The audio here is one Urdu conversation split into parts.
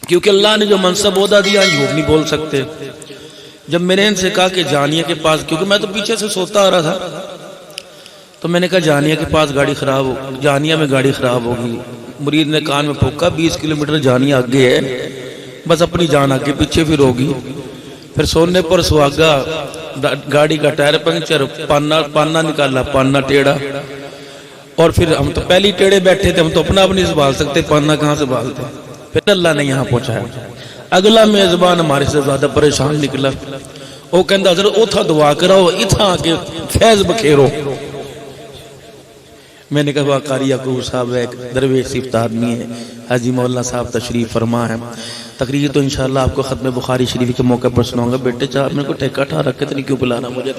کیونکہ اللہ نے جو منصب عہدہ دیا جھوٹ نہیں بول سکتے۔ جب میں نے ان سے کہا کہ جانیہ کے پاس، کیونکہ میں تو پیچھے سے سوتا آ رہا تھا، تو میں نے کہا جانیہ کے پاس گاڑی خراب ہو، جانیہ میں گاڑی خراب ہوگی۔ مرید نے کان میں پھونکا 20 کلومیٹر جانیہ آگے ہے، بس اپنی جان آگے پیچھے پھر ہوگی۔ پھر سونے پر سہاگا، گاڑی کا ٹائر پنکچر، پانا نکالا، پانا ٹیڑھا، اور پھر ہم تو پہلی ٹیڑھے بیٹھے تھے، ہم تو اپنا نہیں سنبھال سکتے، پانا کہاں سے سنبھالتے۔ پھر اللہ نے یہاں پہنچایا۔ اگلا میزبان ہمارے سے زیادہ پریشان نکلا، وہ کہندا حضرت اوتھا دعا کراؤ، اتھا کے فیض بکھیرو۔ میں نے کہا قاری یعقوب صاحب ایک درویش صفت آدمی ہے، حاجی مولانا صاحب تشریف فرما ہے، تقریر تو انشاءاللہ آپ کو ختم بخاری شریف کے موقع پر سناؤں گا۔ بیٹے چاہ میرے کو ٹھیکہ ٹھا رکھے تو نہیں کیوں بلانا مجھے؟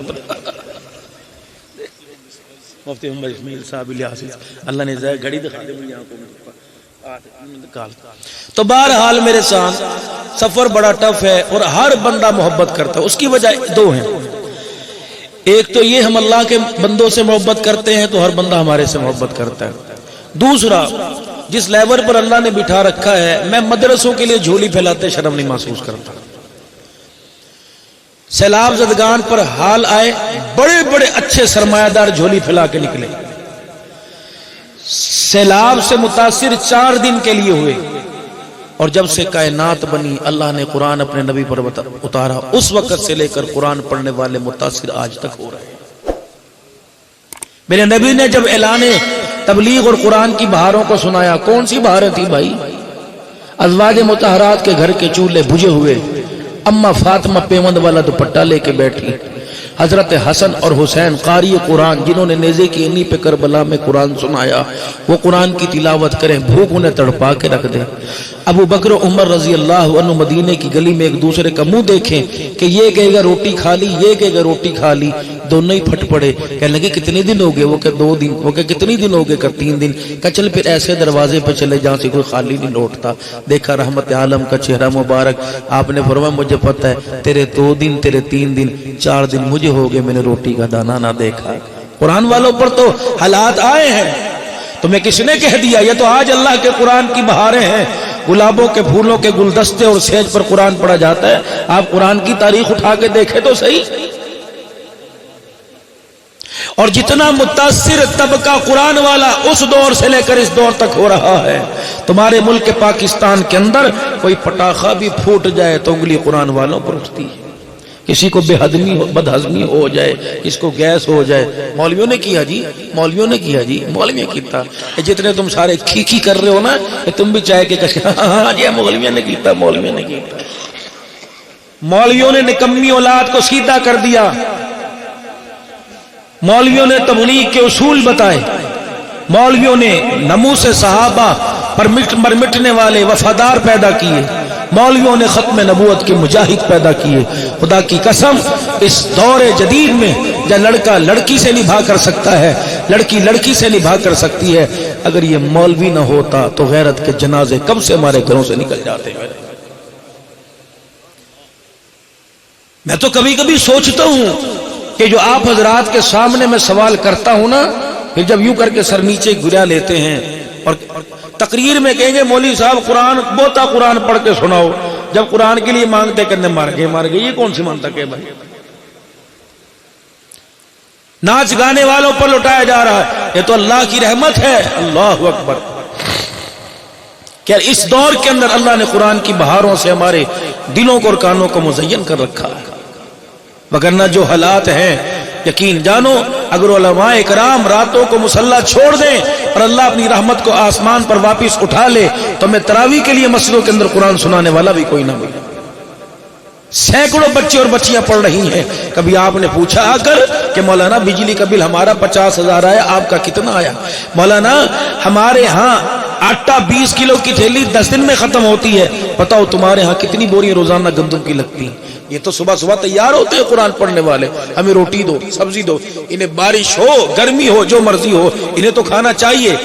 مفتی محمد اسماعیل صاحب الیاسی، اللہ نے ذرا گھڑی دکھا دے مجھے آنکھوں میں۔ تو بہرحال میرے ساتھ سفر بڑا ٹف ہے اور ہر بندہ محبت کرتا ہے۔ اس کی وجہ دو ہیں، ایک تو یہ ہم اللہ کے بندوں سے محبت کرتے ہیں تو ہر بندہ ہمارے سے محبت کرتا ہے۔ دوسرا، جس لیول پر اللہ نے بٹھا رکھا ہے، میں مدرسوں کے لیے جھولی پھیلاتے شرم نہیں محسوس کرتا۔ سیلاب زدگان پر حال آئے، بڑے بڑے اچھے سرمایہ دار جھولی پھیلا کے نکلے۔ سیلاب سے متاثر 4 دن کے لیے ہوئے، اور جب سے کائنات بنی اللہ نے قرآن اپنے نبی پر اتارا، اس وقت سے لے کر قرآن پڑھنے والے متاثر آج تک ہو رہے ہیں۔ میرے نبی نے جب اعلان تبلیغ اور قرآن کی بہاروں کو سنایا، کون سی بہاریں تھی بھائی؟ ازواج مطہرات کے گھر کے چولہے بجھے ہوئے، اما فاطمہ پیوند والا دوپٹہ لے کے بیٹھی، حضرت حسن اور حسین قاری قرآن جنہوں نے نیزے کی اینی پہ کربلا میں قرآن سنایا، وہ قرآن کی تلاوت کریں، بھوک انہیں تڑپا کے رکھ دے۔ ابو بکر عمر رضی اللہ عنہ مدینے کی گلی میں ایک دوسرے کا منہ دیکھیں کہ یہ کہے گا روٹی کھا لی، یہ کہے گا روٹی کھا لی، دونوں ہی پھٹ پڑے۔ کہنے لگے کتنے دن ہو گئے؟ وہ کہ 2 دن۔ وہ کہ کتنی دن ہو گئے؟ کہ 3 دن۔ کہ چل پھر ایسے دروازے پہ چلے جہاں سے کوئی خالی نہیں لوٹتا۔ دیکھا رحمت عالم کا چہرہ مبارک، آپ نے فرمایا مجھے پتہ ہے تیرے 2 دن، تیرے 3 دن، 4 دن مجھے ہو گئے میں نے روٹی کا دانہ نہ دیکھا۔ قرآن والوں پر تو حالات آئے ہیں، تمہیں کس نے کہہ دیا؟ یہ تو آج اللہ کے قرآن کی بہاریں ہیں، گلابوں کے پھولوں کے گلدستے اور سیج پر قرآن پڑھا جاتا ہے۔ آپ قرآن کی تاریخ اٹھا کے دیکھیں تو صحیح۔ اور جتنا متاثر طبقہ قرآن والا اس دور سے لے کر اس دور تک ہو رہا ہے، تمہارے ملک پاکستان کے اندر کوئی پٹاخہ بھی پھوٹ جائے تو انگلی قرآن والوں پر اٹھتی ہے۔ کسی کو بدہضمی ہو جائے، کس کو گیس ہو جائے، مولویوں نے کیا جی، مولویوں نے کیا جی، مولویوں کیتا۔ جتنے تم سارے کھی کر رہے ہو نا، تم بھی چاہے کہ ہاں جی مولویوں نے کیتا، مولویوں نے کیتا۔ مولویوں نے نکمی اولاد کو سیدھا کر دیا، مولویوں نے تبلیغ کے اصول بتائے، مولویوں نے ناموس صحابہ پر مٹنے والے وفادار پیدا کیے، مولویوں نے ختم نبوت کے مجاہد پیدا کیے۔ خدا کی قسم اس دور جدید میں جہاں لڑکا لڑکی سے نبھا کر سکتا ہے، لڑکی لڑکی سے نبھا کر سکتی ہے، اگر یہ مولوی نہ ہوتا تو غیرت کے جنازے کب سے ہمارے گھروں سے نکل جاتے ہیں۔ میں تو کبھی کبھی سوچتا ہوں کہ جو آپ حضرات کے سامنے میں سوال کرتا ہوں نا، پھر جب یوں کر کے سر نیچے گرا لیتے ہیں اور تقریر میں کہیں گے مولوی صاحب قرآن بہتا قرآن پڑھ کے سناؤ، جب قرآن کے لیے مانگتے کرنے مار گئے، یہ کون سی منطق ہے بھائی؟ ناچ گانے والوں پر لٹایا جا رہا ہے، یہ تو اللہ کی رحمت ہے۔ اللہ اکبر۔ کیا اس دور کے اندر اللہ نے قرآن کی بہاروں سے ہمارے دلوں کو اور کانوں کو مزین کر رکھا ہے، وگرنہ جو حالات ہیں یقین جانو، اگر علماء کرام راتوں کو مصلی چھوڑ دیں اور اللہ اپنی رحمت کو آسمان پر واپس اٹھا لے تو میں تراویح کے لیے مسجدوں کے اندر قرآن سنانے والا بھی کوئی نہ ملے۔ سینکڑوں بچے اور بچیاں پڑھ رہی ہیں۔ کبھی آپ نے پوچھا آ کر کہ مولانا بجلی کا بل ہمارا 50,000 آیا، آپ کا کتنا آیا؟ مولانا ہمارے ہاں آٹا 20 کلو کی تھیلی 10 دن میں ختم ہوتی ہے، بتاؤ تمہارے ہاں کتنی بوری روزانہ گندم کی لگتی ہیں؟ یہ تو صبح صبح تیار ہوتے ہیں قرآن پڑھنے والے، ہمیں روٹی دو، سبزی دو، انہیں بارش ہو گرمی ہو جو مرضی ہو انہیں تو کھانا چاہیے۔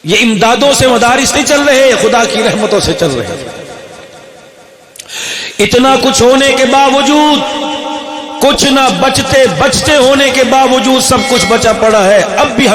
یہ امدادوں سے مدارس نہیں چل رہے، خدا کی رحمتوں سے چل رہے ہیں۔ اتنا کچھ ہونے کے باوجود، کچھ نہ بچتے ہونے کے باوجود سب کچھ بچا پڑا ہے، اب بھی ہم